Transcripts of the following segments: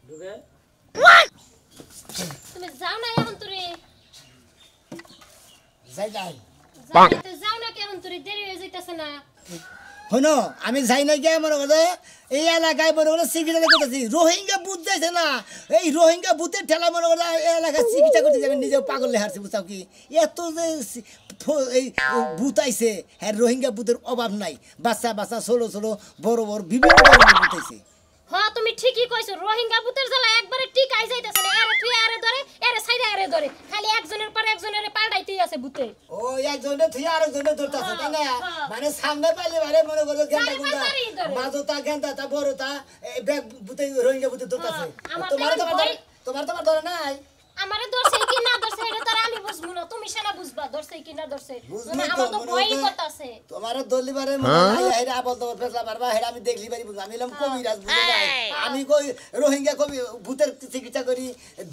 ঢুকে তুমি যাও না এখন তুই যাই তো যাও না কেমন তুই দেরি হয়ে যাইতাছে না হনো আমি যাই না গিয়ে মনে করে এই এলাকায় মনে করে চিকিৎসা করতেছি রোহিঙ্গা বুথ যাইছে না এই রোহিঙ্গা বুথের ঠেলা মনে করে এই এলাকায় চিকিৎসা করতে যাবেন নিজেও পাগল হারছি বুঝাও কি এত যে এই বুথ আইছে হ্যাঁ রোহিঙ্গা বুথের অভাব নাই বাচ্চা বাচ্চা ছোটো ছোটো বড় বড় বিভিন্ন ধরনের বুথ আইছে হ্যাঁ তুমি ঠিকই কইছো রোহিঙ্গা বুথের জ্বালা একবারে টিকাই যাইতাছে না এরে তুই আরে ধরে এরে সাইডে আরে ধরে খালি একজনের পর একজনের পাল্টাইতেই আছে বুথে ও একজনের তুই আরেকজনের ধরতাছে তাই না মানে সামনে পাইলে মানে মনে করো গেন্দা গুন্দা মাঝোতা গেন্দাটা বড়টা এই ব্যাগ বুথে রোহিঙ্গা বুথে ধরতাছে তোমার ধরে নাই আমারে দর্শে কি না দর্শে এটা তার আমি বুঝবো না তুমি সেনা বুঝবা দর্শে কি না দর্শে আমার তো ভয়ই করতেছে তোমার দলিবারে মনে নাই হেরা আবল তোমার ফেসলা পারবা হেরা আমি দেখলি বাড়ি বুঝ আমি এলাম কবিরাজ বুঝে নাই আমি কই রোহিঙ্গা কবি ভূতের চিকিৎসা করি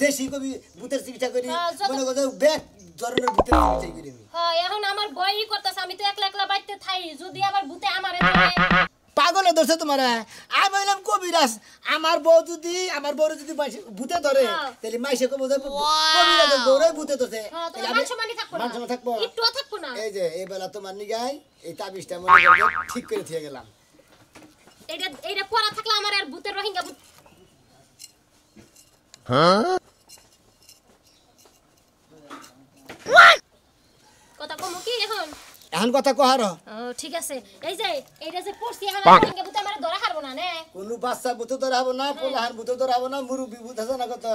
দেশি কবি ভূতের চিকিৎসা করি মনে করো ব্যাগ ধরনের ভূতের চিকিৎসা করি হ্যাঁ এখন আমার ভয়ই করতেছে আমি তো একলা একলা বাইতে থাই যদি আবার ভূতে আমারে ধরে পাগলে ধরছে তোমারা আমি বললাম কবিরাজ আমার বউ যদি ভূতে ধরে তাহলে মাইসে কবো কবিরাজ দৌড়ে ভূতে ধরছে তাহলে আমি মানসম্মানই থাকবো না মানসম্মান থাকবো একটুও থাকবো না এই যে এই বেলা তোমার নিগাই এই তাবিজটা মনে করে ঠিক করে দিয়ে গেলাম এইটা পড়া থাকলে আমার আর ভূতের রোহিঙ্গা ভূত কথা কমু কি এখন কথা কহার ঠিক আছে এই যে এইটা যে পড়ছি এখন রোহিঙ্গা ভূতে আমার ধরা হারবো না নে কোন বাচ্চা ভূতে ধরা হবো না পোলাহান ভূতে ধরা হবো না মুরুবি ভূত আছে না কত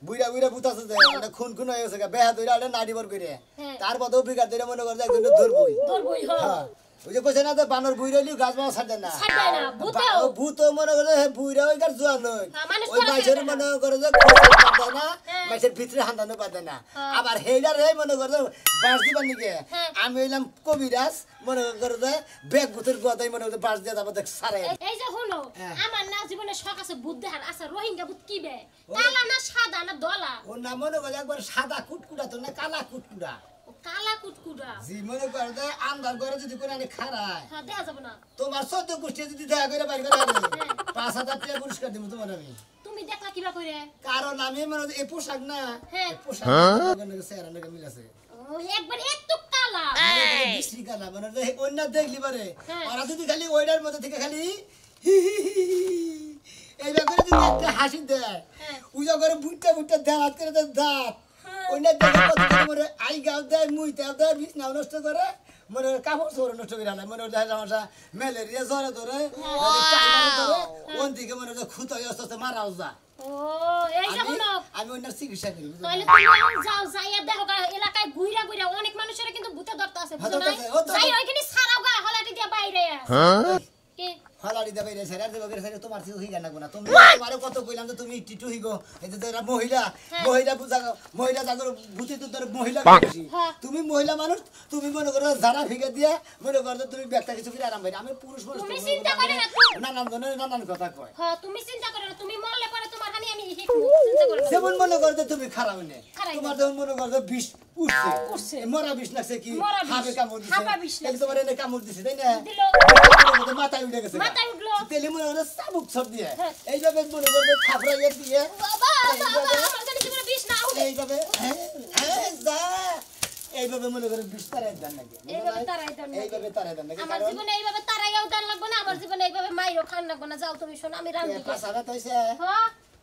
বুইড়া বুইড়া ভূত আছে যে মানে খুন খুন হয়ে গেছে বেহা ধরে আলে নাড়ি বর করে তার বদও বিঘা ধরে মনে করে একজন ধরবই হ্যাঁ ওই যে কইছে না যে বানর বুইড়া লিও গাছ বাও ছাড়ে না ভূত মনে করে বুইড়া ওই গাছ জোয়ান ওই মাছের মনে করে যে খোঁজা না মাছের ভিতরে হান্দানো পাতে না আবার হেইডার হে মনে করে বাস দিবার নিকে আমি হইলাম কবিরাজ মনে করে যে ব্যাগ ভূতের গোদাই মনে করে বাস দিয়ে যাবো দেখ সারে এই যে হলো আমার না জীবনে শখ আছে ভূত দেখার আচ্ছা রোহিঙ্গা ভূত কি বে কালা না সাদা না দলা ও না মনে করে একবার সাদা কুটকুটা তো না কালা কুটকুটা কালা কুটকুটা জি মনে করে যে আন্দার করে যদি কোন আনে খারায় হ্যাঁ দেখা যাবে না তোমার 14 গোষ্ঠী যদি দেখা করে বাইরে করে 5000 টাকা পুরস্কার দেব তোমার আমি তুমি দেখলা কিবা কইরে কারণ আমি মনে এই পোশাক না হ্যাঁ পোশাক নাকি সেরা নাকি মিল আছে ও একবার এত কালা বিশ্রী কালা মানে অন্য দেখলি পারে ওরা যদি খালি ওইটার মধ্যে থেকে খালি এই ব্যাপারে যদি একটা হাসি দেয় ওই জায়গায় বুটটা দাঁত করে দাঁত অন্য দেখে কত মনে আই গাও দেয় মুই তেও দেয় বিছনা নষ্ট করে মনে কাপড় চোর নষ্ট করে আনে মনে সমস্যা ম্যালেরিয়া জ্বরে ধরে ওন দিকে মনে খুঁতো অস্ত মারাও যা ও এই যখন আমি অন্য চিকিৎসা করি তাহলে তুমি যাও যাইয়া দেখো এলাকায় ঘুইরা ঘুইরা অনেক মানুষের কিন্তু ভূতে ধরতে আছে বুঝছো না যাই ওইখানে সারাও গা হলাটি দিয়া বাইরে কি হলাড়ি দেবে রে স্যার দেবে করে স্যার তোমার সিও হিগা না তুমি তোমারে কত কইলাম যে তুমি টিটু হিগো এই যে এরা মহিলা বুঝা মহিলা জাগর ভূতি তো তোর মহিলা বেশি তুমি মহিলা মানুষ তুমি মনে করো যারা ফিগা দিয়া মনে করো তুমি ব্যক্তি কিছু করে আরাম ভাই আমি পুরুষ মানুষ তুমি চিন্তা করে না নানান কথা কয় হ্যাঁ তুমি চিন্তা করে না তুমি মরলে পরে তোমার হানি আমি চিন্তা করে না যেমন মনে করো যে তুমি খারাপ হইনে তোমার যেমন মনে করো বিষ উঠছে মরা বিষ লাগছে কি হাবে কামড় দিছে এই তোমার এনে কামড় দিছে তাই না মাথায় উঠে গেছে তেলে মনে করে চাবুক ছপ দিয়ে এইভাবে মনে করবে থাপড়াইয়ে দিয়ে এইভাবে এইভাবে মনে করে বিষ তারাই দেন নাকি এইভাবে তারাই দেন নাকি আমার জীবনে এইভাবে তারাইও দেন লাগবে না আমার জীবনে এইভাবে মাইরও খান লাগবে না যাও তুমি শোনো আমি রান্দি পাছারা তইছে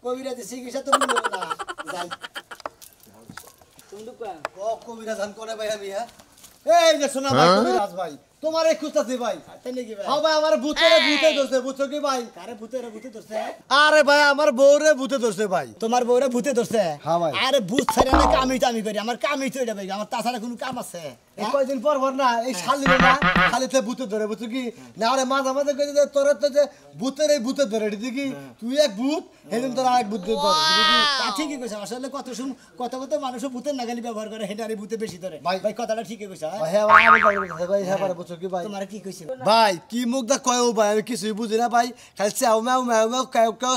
কবিরাজি চিকিৎসা তুমি নেবে না যাই তুমি দুকা ও কবিরাজ আন করে ভাই আমি হ্যাঁ এই যে শোনা ভাই কবিরাজ ভাই তোমার এই খুঁজতাছি ভাই তাই নাকি ভাই হ্যাঁ ভাই আমার ভূতে ধরছে বুঝছো কি ভাই কারে ভূতে ধরছে আরে ভাই আমার বউরে ভূতে ধরছে ভাই তোমার বউরে ভূতে ধরছে হ্যাঁ ভাই আরে ভূত ছাড়া না কামি করি আমার কামি তো এটা ভাই আমার তাছাড়া কোনো কাম আছে এই কয়দিন পর না এই শালিরে না খালিতে ভূতে ধরে বুঝছো কি না আরে মাঝে কই যে তোর তো যে ভূতে ধরে দিদি কি তুই এক ভূত হেদিন তোর আরেক ভূত ধরে তা ঠিকই কইছ আসলে কত মানুষ ভূতের নাগালি ব্যবহার করে হেডারে ভূতে বেশি ধরে ভাই কথাটা ঠিকই কইছ হ্যাঁ ভাই হ্যাঁ পারে বুঝছো কি ভাই তোমার কি কইছিল ভাই কি মুখ দা কয়ও ভাই আমি কিছুই বুঝি না ভাই খালি চাও মাও কাও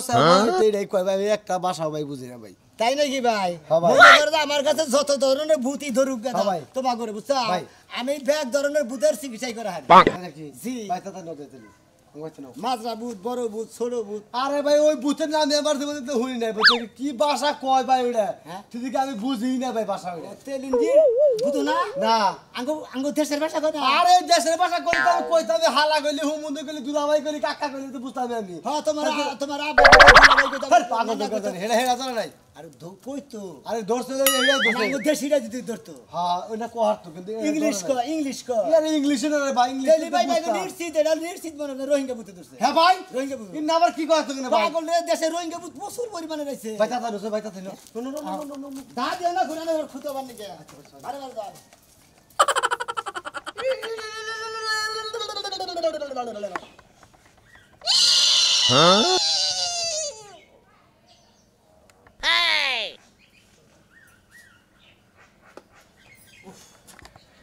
এইটাই কয় ভাই একটা ভাষাও ভাই বুঝি না ভাই তাই নাকি ভাই আমার কাছে যত ধরনের ভূতই ধরুক তোমা করে বুঝছো আমি ব্যাগ ধরনের ভূতের চিকিৎসা করা হয় নাকি জি ভাই তা নদে মাজরা ভূত বড় ভূত ছোট ভূত আরে ভাই ওই ভূতের নাম আমার জীবনে তো শুনি নাই বুঝছো কি ভাষা কয় ভাই ওটা ঠিক আমি বুঝি না ভাই ভাষা ওটা তেলিন দি ভূত না না আঙ্গো দেশের ভাষা কয় না আরে দেশের ভাষা কই তো কইতে হবে হালা কইলি হুমুন্দ কইলি দুলাভাই কইলি কাকা কইলি তো বুঝতে হবে আমি হ্যাঁ তোমার আব্বা পাগল কথা হেড়া হেড়া জানা নাই আরে কই তো আরে দর্শক এইটা আঙ্গো দেশিরা যদি ধরতো হ্যাঁ ওটা কোহার তো কিন্তু ইংলিশ কো আরে ইংলিশে না রে ভাই ইংলিশ তেলি ভাই নিশ্চিত মনে হয় রোহিঙ্গা ভূতে ধরছে হ্যাঁ ভাই রোহিঙ্গা ভূত ইন আবার কি কয় তো না ভাই পাগল দেশে রোহিঙ্গা ভূত প্রচুর পরিমাণে রয়েছে ভাই তাতা নছে ভাই তাতা নো দা দিয়ে না ঘুরানো খুঁতো বানি গে আরে বারে দাও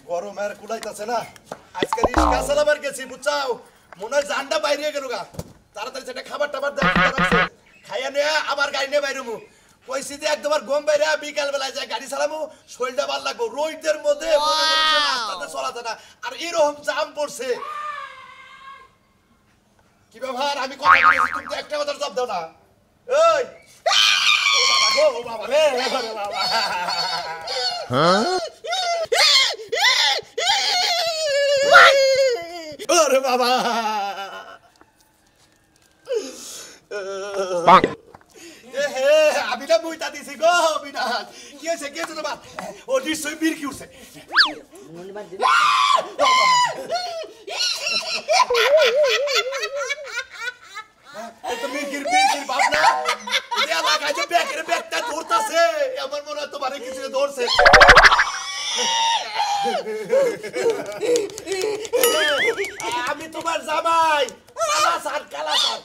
গরম আর কুলাইতাছে না আজকে রিস্কা চালাবার গেছি বুঝছাও মনে হয় জানটা বাইরে গেল গা তাড়াতাড়ি সেটা খাবার টাবার রাখছে খাইয়া নিয়ে আবার গাড়ি নিয়ে বাইরমু কইছি যে একদম গম বাইরে বিকাল বেলায় যায় গাড়ি চালামু শরীরটা ভালো লাগবো রোদের মধ্যে রাস্তাতে চলাতে না আর এরকম জাম পড়ছে কি ব্যাপার আমি কথা বলেছি তুমি তো একটা কথা জবাব দাও না এই ও বাবা রে বাবা ওরে বাবা আমি না বইটা দিছি গো বিনাশ কি হয়েছে কি হয়েছে তোমার ও নিশ্চয়ই বীর কি উঠছে আমার মনে হয় তোমার কিছু ধরছে আমি তোমার জামাই কালাসান কালাসান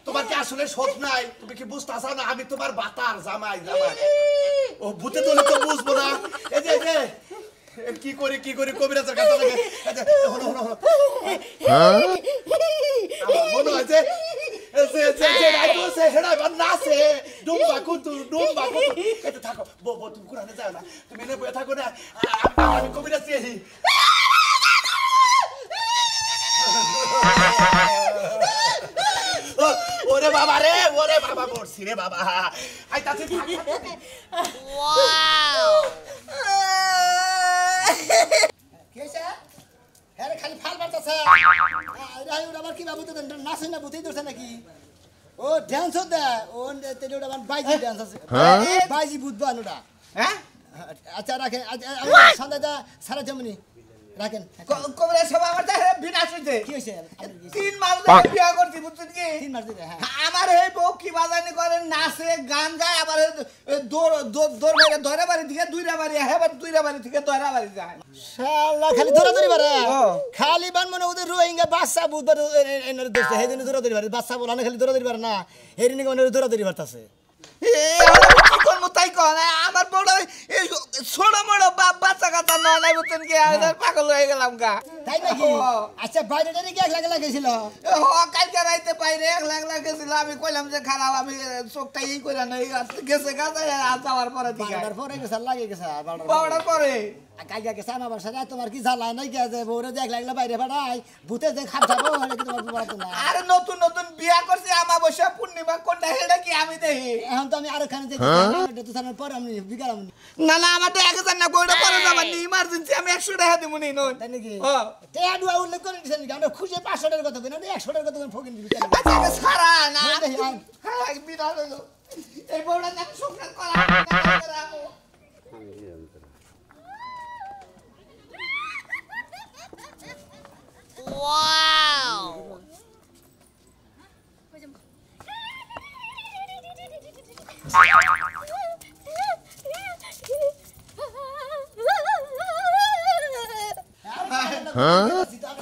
তোমার কি আসলে শোধ নাই তুমি কি বুঝতে আসা না আমি তোমার বাতার জামাই জামাই ও ভূতে তোলে তো বুঝবো না এই যে কি করি কবিরাজের কাছে লাগে আমার মনে হয় যে নাচে ডুম্বা কুতু থাকো বউ তুমি কোরআনে যাও না তুমি এনে বয়ে থাকো না আমি কবিরাজ চেয়েছি ওরে বাবা মরছি রে বাবা আইতাছি খালি ফাল বাড়তেছে আবার কি বাবু নাচে না বুঝতেই ধরছে নাকি ও ড্যান্স দে ও বাইজি ড্যান্স আছে বাইজি বুঝবা ওটা হ্যাঁ আচ্ছা রাখেন সন্ধ্যা সারা জমনি রাখেন কবরে সব আমার বিনাশ হইছে কি হয়েছে 3 মাস ধরে বিয়া করছি বুঝছেন কি 3 মাস ধরে হ্যাঁ আমার এই বউ কি বাজানি করে নাচে গান গায় আবার দৌড় বাইরে ধরে বাড়ি থেকে দুইরা বাড়ি হেবার দুইরা বাড়ি থেকে ধরা বাড়ি যায় শালা খালি ধরে পারে খালি বান মনে ওদের রোহিঙ্গা বাচ্চা বুধবার এনে দেখছে হেদিন ধরে পারে বাচ্চা বলা না খালি ধরে পারে না হেদিন মনে ধরে পারতাছে কি করবো তাই কন আমার বড় ছোট বড় বাচ্চা কাচ্চা নাই বুঝছেন কি পাগল হয়ে গেলাম গা তাই নাকি আচ্ছা বাইরে টাইরে কি 1 লাখ লাগেছিল কালকে রাইতে বাইরে 1 লাখ লাগেছিল আমি কইলাম যে খারাপ আমি চোখটা ই কইরা নাই গেছে গাছে যাওয়ার পরে বারবার পরে গেছে লাগে গেছে বারবার পরে কালকে গেছে আমার বাসায় তোমার কি জ্বালা নাই কি আছে বউরে যে 1 লাখ বাইরে পাঠাই ভূতে যে খাপ যাবো হলে কি তোমার বলতো না আরে নতুন নতুন বিয়া করছি আমাবস্যা পূর্ণিমা কোনটা হেডা কি আমি দেখি এখন তো আমি আরো খানে দেখি এটা তো সামনে পরে আমি বিকালাম না আমার তো 1000 না কইটা পরে যাবার নি ইমার্জেন্সি আমি 100 টাকা দিমু নি নন তাই নাকি হ্যাঁ তে আডুয়া উল্লেখ করে দিছেন কি আমরা খুশি 500 টাকার কথা কই না 100 টাকার কথা ফকিন দিবি আচ্ছা সারা না হ্যাঁ বিনা হলো এই বউটা না সংসার করা Wow!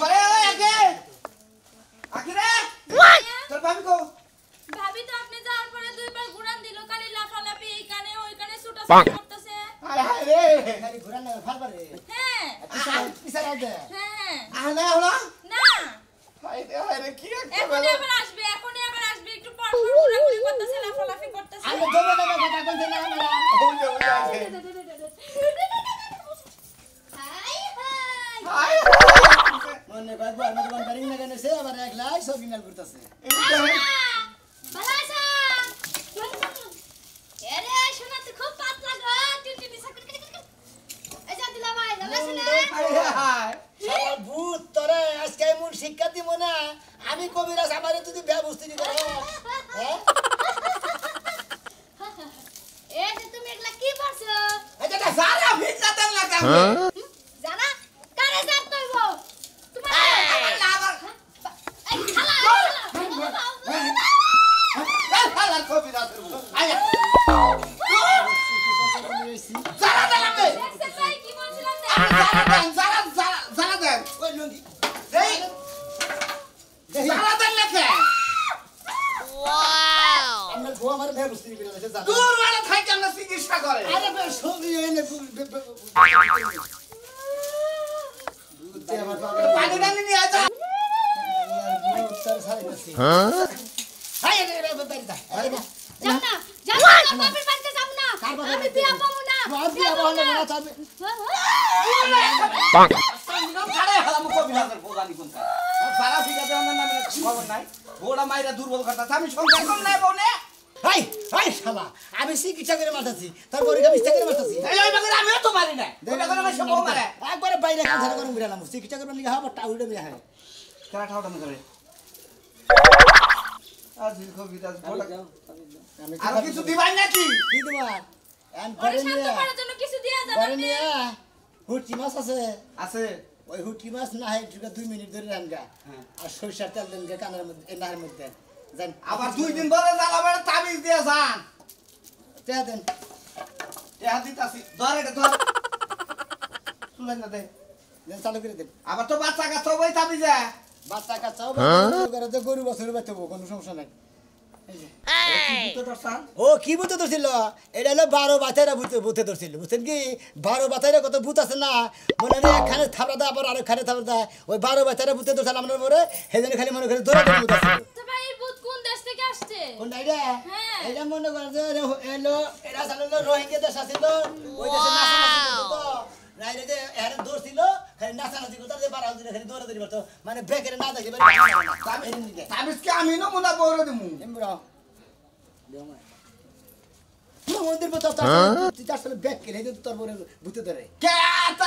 করে আগে আগে তোর ভাবি কো ভাবি তো আপনি যাওয়ার পরে দুইবার ঘুরান দিল খালি লাফালাফি এই কানে ওই কানে ছুটাছুটি করতেছে আরে রে খালি ঘুরা না ফালবারে হ্যাঁ পিছারা দে হ্যাঁ আনা হলো না আরে কি এখনই আবার আসবে একটু পর পর ঘোরাঘুরি করতেছে লাফালাফি করতেছে আমি দমে কথা বলতে না না হাই হাই মনে কয় বল মনে কোন বারিং না কেন সে আবার একলাই সব কিনাল করতেছে ভালো আছো এরে শোনা তো খুব পাতলা গো টিটি সাকর এই যা দিলা ভাই ভালো আছো না শালা ভূত তোরে আজকে এমন শিক্ষা দিব না আমি কবিরাজ আমারে তুই ব্যবস্থা দি করো হ্যাঁ এই যে তুমি এগুলা কি করছো এটা সারা ভিজা দেন লাগা জানা কারে যাত কইব তোমার আমার এই খালা খালা কবিরাজ আয়া সারা দেন লাগে দেখছ ভাই কি বলছিলাম না সারা দেন কই লঙ্গি এই সারা দেন লাগে আমরা গো আমার ব্যবস্থা দি করে জানা দূর ওয়ালা থাকি আমরা চিকিৎসা করে আরে বে সবই এনে পানি ডানি নিয়ে আসা যাও না যাও না বাপের বাড়িতে যাব না আমি বিয়া পাবো না সারা হালাম কবিরাজের বোগানি কোনটা সারা ভিজা দেওয়ার নামে খবর নাই গোড়া মাইরা দুর্বল করতা আমি সংসার কম নাই বউনে আমি চিকিৎসা করে মারতাছি তোর বড়িকে মিথ্যা করে মারতাছি এই ওই বাগরে আমিও তো মারি না ওই বাগরে আমি সব মারে একবারে বাইরে কাজ করে বিড়ালাম চিকিৎসা করে নিয়ে হাবা টাউডে নিয়ে হয় কারা ঠাউটা করে আজ কবিরাজ গোড়া আমি আর কিছু দিবাই নাকি কি দিবা এন ওরে করে শান্ত নিয়ে করার জন্য কিছু দেয়া যাবে করে না নিয়ে হুটকি মাছ আছে আছে ওই হুটকি মাছ না হয় 2 মিনিট ধরে রান্না আর সরষের তেল দেন কানের মধ্যে নাহের মধ্যে জান আবার 2 দিন পরে জ্বালাবার তাবিজ দিয়ে যান তে দেন টেহা দিতাছি ধর এটা ধর তুলেন না দে দেন চালু করে দেন আবার তো বাচ্চা কাচ্চা ওই তাবিজে বাচ্চা কাচ্চাও করে তো গরু বছর বাচ্চাবো কোনো সমস্যা নাই এই যে কি তো দর্শন ও কি ভূতে ধরছিল এটা হলো 12 বাতাইরা ভূতে ধরছিল বুঝছেন কি 12 বাতাইরা কত ভূত আছে না মনে নেই একখানে থাপড়া দেয় আবার আরেকখানে থাপড়া দেয় ওই 12 বাতাইরা ভূতে ধরছিল আমরা মরে সেজন্য খালি মনে করে ধরে ধরে ভূত আছে তো ভাই এই ভূত কোন দেশ থেকে আসছে কোন নাইডা হ্যাঁ। এটা মনে করে যে এলো এরা চাললো রোহিঙ্গা দেশ আছিল ওই দেশে নাচানাচি করতো রাইরে যে এর দৌড় ছিল খালি নাচানাচি করতো যে বারাল দিলে খালি দৌড়াদৌড়ি করতো মানে ব্রেকের না দেখে তাবিজ কি আমি নমুনা বড় দিমু এমরা মন্দির পর তার সাথে ব্যাগ কিনে তোর বোনের ভূতে ধরে কে আতা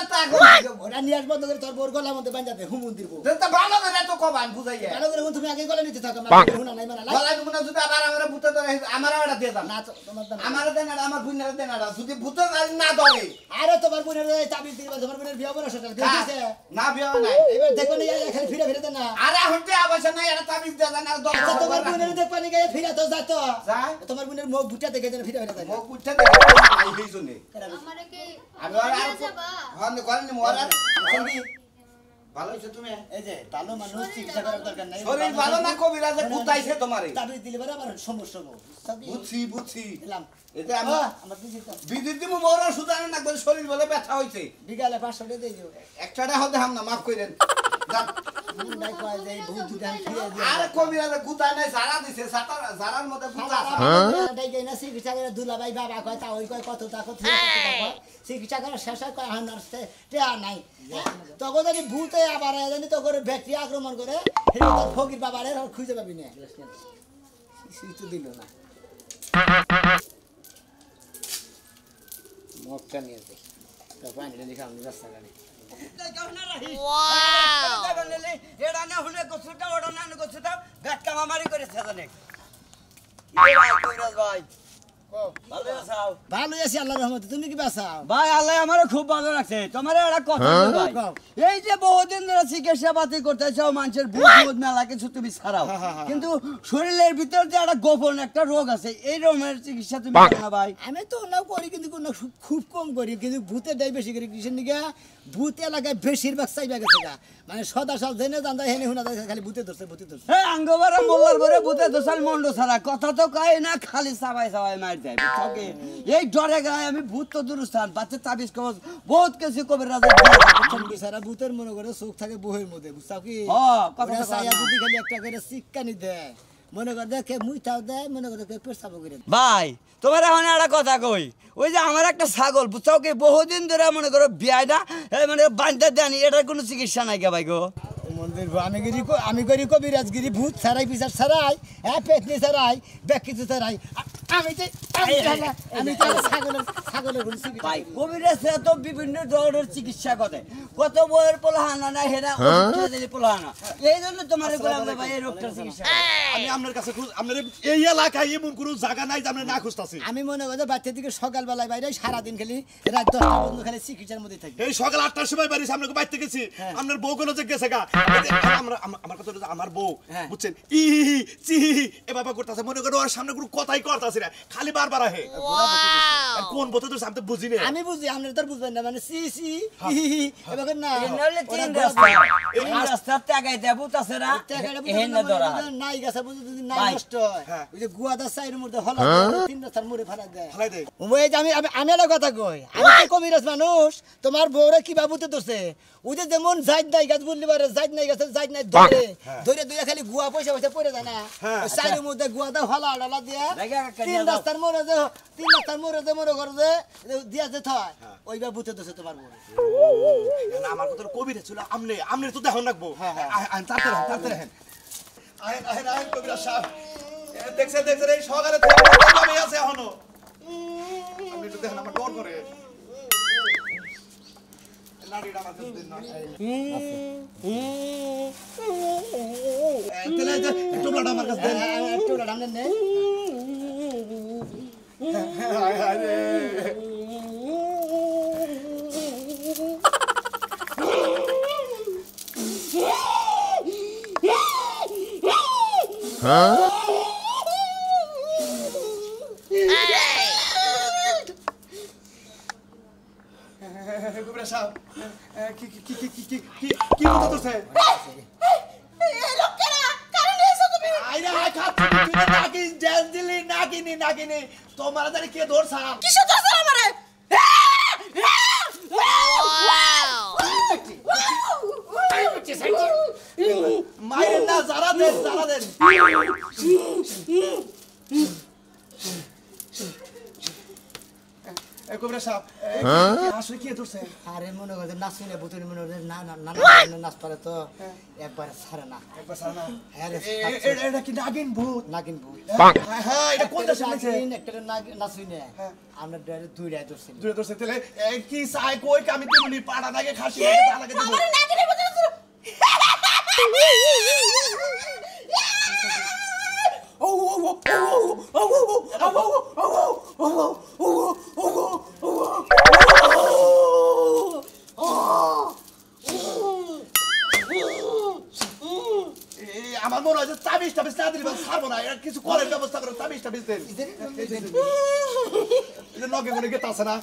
ওরা নিয়ে আসবো তোদের তোর বোর গলার মধ্যে বাঁধাতে হুম মন্দির বউ তো ভালো করে তো কবান বুঝাইয়া ভালো করে তুমি আগে গলা নিতে থাকো হুনা নাই মানা বলাই নমুনা যদি আবার আমরা ভূতে ধরে আমার এটা দিয়ে দাও না তো তোমার দাম আমার দেন আর আমার বুইনার দেন আর যদি ভূতে না ধরে আরে তোমার বোনের চাবি দিবা তোমার বোনের বিয়ে বড় সেটা দিয়েছে না বিয়া নাই এবার দেখো না এখানে ফিরে ফিরে দেন না আরে হতে আবাসা নাই এটা তাবিজ দিয়ে দেন আর আচ্ছা তোমার বোনের দেখবা নি গায়ে ফিরে তো যাতো যায় তোমার বোনের মুখ বুটা দেখে দেন ফিরে ফিরে দেন মুখ উঠতে দেখে নাই এই জন্য আমারে কি আমি আর আর যাবা হন করেন মোরা ভালো হইছে তুমি এই যে ভালো মানুষ চিকিৎসা করার দরকার নাই শরীর ভালো না কবিরাজে কুতাইছে তোমারে তাবিজ দিলে পরে আবার সমস্যা হবে বুঝছি দিলাম এতে আমি আমার দিছি তো বিদ্যুৎ দিমু বড় সুদান না করে শরীর বলে ব্যথা হইছে বিকালে 500 টাকা দিয়ে দিও একটাটা হতে হাম না মাফ কইরেন যান নাই কয় যে ভূত দুটান ফিরে দিও আরে কবিরাজে কুতাই নাই সারা দিছে জারার মধ্যে কুতা আছে দাই গই না চিকিৎসা করে দুলাভাই বাবা কয় তা ওই কয় কত তা কত চিকিৎসা করে শেষ কয় হান নার্সতে টেয়া নাই তখন যদি ভূতে আবার জানি তো করে ব্যাকটেরিয়া আক্রমণ করে হেরে তোর ফকির বাবারে খুঁজে পাবি না তো দিল না মক্কা নিয়ে দেখ তো পানি দেখে আমি রাস্তা গাড়ি এটা না হলে গোছুটা ওটা না গোছুটা ব্যাট কামামারি করেছে জানে ভাই ভালো আছো ভালো আছি আল্লাহর রহমতে তুমি কি বাঁচাও ভাই আল্লাহ আমারে খুব ভালো রাখছে তোমার একটা কথা বলি ভাই কও। এই যে বহুদিন ধরে চিকিৎসা পাতি করতেছো মানুষের বুঝ মেলা কিছু তুমি ছাড়াও কিন্তু শরীরের ভিতর যে একটা গোপন একটা রোগ আছে এই রোগের চিকিৎসা তুমি করো না ভাই আমি তো না করি কিন্তু কোনো খুব কম করি কিন্তু ভূতে দেয় বেশি করি কিসের নিগা ভূত এলাকায় বেশিরভাগ চাইবা গেছে গা মানে সদা সাল জেনে জানতা হেনে হুনা খালি ভূতে ধরছে হ্যাঁ আঙ্গবারে মোল্লার ভরে ভূতে দোসাল মন্ড ছাড়া কথা তো কয় না খালি চাবাই চাবাই মার যায় বুঝছো কি? এই ডরে গায়ে আমি ভূত তো দূরস্থান বাচ্চা তাবিজ কবজ বহুত কিছু কবির রাজা সারা ভূতের মনে করে চোখ থাকে বহের মধ্যে বুঝছো কি হ্যাঁ, কথা ওরা তো চাইয়া কয় না। যদি খালি একটা করে চিক্কানি দেয় মনে কর দে কে মুইতাও দে মনে কর কে পেছাবো করে ভাই তোমার এখন একটা কথা কই ওই যে আমার একটা ছাগল বুঝছাও কি বহুদিন ধরে মনে করো বিয়াইটা মানে বাঁধতে দেয়নি এটার কোনো চিকিৎসা নাই কে ভাই গো মন্দির আমি করি কবিরাজগিরি ভূত ছাড়াই বিচার ছাড়াই হ্যাঁ পেতনি ছাড়াই ব্যাগ কিছু ছাড়াই আমি ছাগলের ভাই কবিরাজ তো বিভিন্ন ধরনের চিকিৎসা করে কত বইয়ের পোলাহানা না হেরা পোলাহানা এই জন্য তোমার বললাম ভাই এই রোগটার চিকিৎসা আমি আপনার কাছে আপনার এই এলাকায় এমন কোনো জায়গা নাই যে আপনি না খুঁজতাছি আমি মনে করি বাচ্চা দিকে সকালবেলায় বাইরে সারাদিন খালি রাত 10টা পর্যন্ত খালি চিকিৎসার মধ্যে থাকি এই সকাল 8টার সময় বাড়ি আপনাকে বাইতে গেছি আপনার বউ কোনো যে গেছে গা আমার কথা হলো আমার বউ বুঝছেন ই চি এ বাবা করতেছে মনে করো ওর সামনে কোনো কথাই করতেছি না খালি বারবার আহে কোন বলতে তো আমি তো বুঝি না আমি বুঝি আপনি তো বুঝবেন না মানে সি সি এবারে না এনলে তিন রাস্তা টাকাই দেবো তাছাড়া এহেন ধরা নাই গাছে বুঝি যদি না নষ্ট হয় ওই যে গুয়াদা সাইডের মধ্যে হলা তিন রাস্তার মোড়ে ফেলা দেয় ফেলাই দেয় ওই যে আমি একটা কথা কই আমি তো কবিরাজ মানুষ তোমার বউরে কি বাবুতে দোষে ওই যে যেমন জাইদ নাই গাছ বললি পারে জাইদ নাই গাছে জাইদ নাই ধরে ধরে দুইটা খালি গুয়া পয়সা পয়সা পড়ে যায় না সাইডের মধ্যে গুয়াদা হলা হলা দিয়া তিন রাস্তার মোড়ে যে মনে করো যে দিয়া যে থয় ওই বাবুতে দোষে তোমার বউ আমার কথা কবিরা ছিল আমনে তো দেখুন রাখবো তাড়াতাড়ি আহেন কবিরা সাহেব দেখছেন এই সকালে আমি আছে এখনো আপনি একটু দেখেন আমার ডর করে লাড়িটা আমার কাছে দিন না টুকরাটা আমার কাছে দেন টুকরাটা আমনে নে কবিরা সাহেব কি কথা তোরছে নাকিনি তোমার জানি কে ধরছা কিসে ধরছ আমারে মায়ের না যারা দেন কবিরা সাহেব আসলে কে ধরছে আরে মনে করে নাচ শুনে বুতুনি মনে করে না নাচ পারে তো একবার ছাড়ে না এটা কি নাগিন ভূত হ্যাঁ এটা কোন দেশে আছে একটা নাচ শুনে আমরা ডাইরেক্ট দুইটা ধরছি দূরে ধরছে তাহলে কি চাই কই আমি দিবনি পাড়া নাগে খাসি নাগে দেব আমারে না দিলে বুঝছ আমার মনে হয় যে তাবিজ না দিলে ছাড়বো না এর কিছু করার ব্যবস্থা করো তাবিজ দেন এটা নগে মনে গেতে আছে না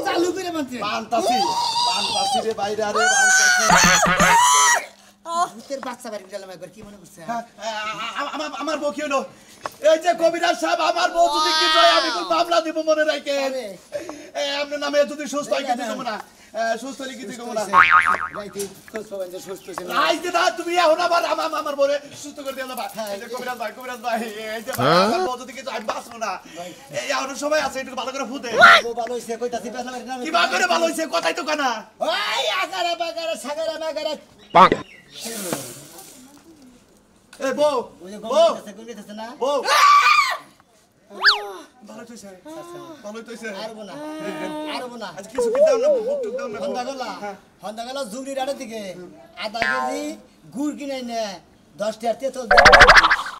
চালু করে বানতাছি রে বাইরে রে বানতাছি ভূতের বাচ্চা বাড়ি গেলাম একবার কি মনে করছে আমার বউ কি হলো এই যে কবিরাজ সাহেব আমার বউ যদি কি হয় আমি কোন মামলা দিব মনে রাখেন আপনার নামে যদি সুস্থ হয় কিছু কম না সুস্থ হলে কিছু কম না রাইতে খোঁজ পাবেন যে সুস্থ ছিল আইতে না তুমি এখন আবার আমার বউরে সুস্থ করে দিও না ভাই এই যে কবিরাজ ভাই এই যে আমার বউ যদি কিছু আমি বাঁচবো না এই এখন সময় আছে একটু ভালো করে ফুটে বউ ভালো হইছে কইতাছি পেছলা বাড়ি নামে কি বা করে ভালো হইছে কথাই তো কানা ওই আগারা বাগারা সাগারা বাগারা এ বউ ওই যে বউ গঙ্গিতেছে না বউ ভালো হইছে ভালো হইছে আরবো না আজ কিছু কি দাও না বুক টুক দাও না হন্দা গেল জুগরি রাড়ের দিকে আধা কেজি গুড় কিনে নে 10 টাকা তেতো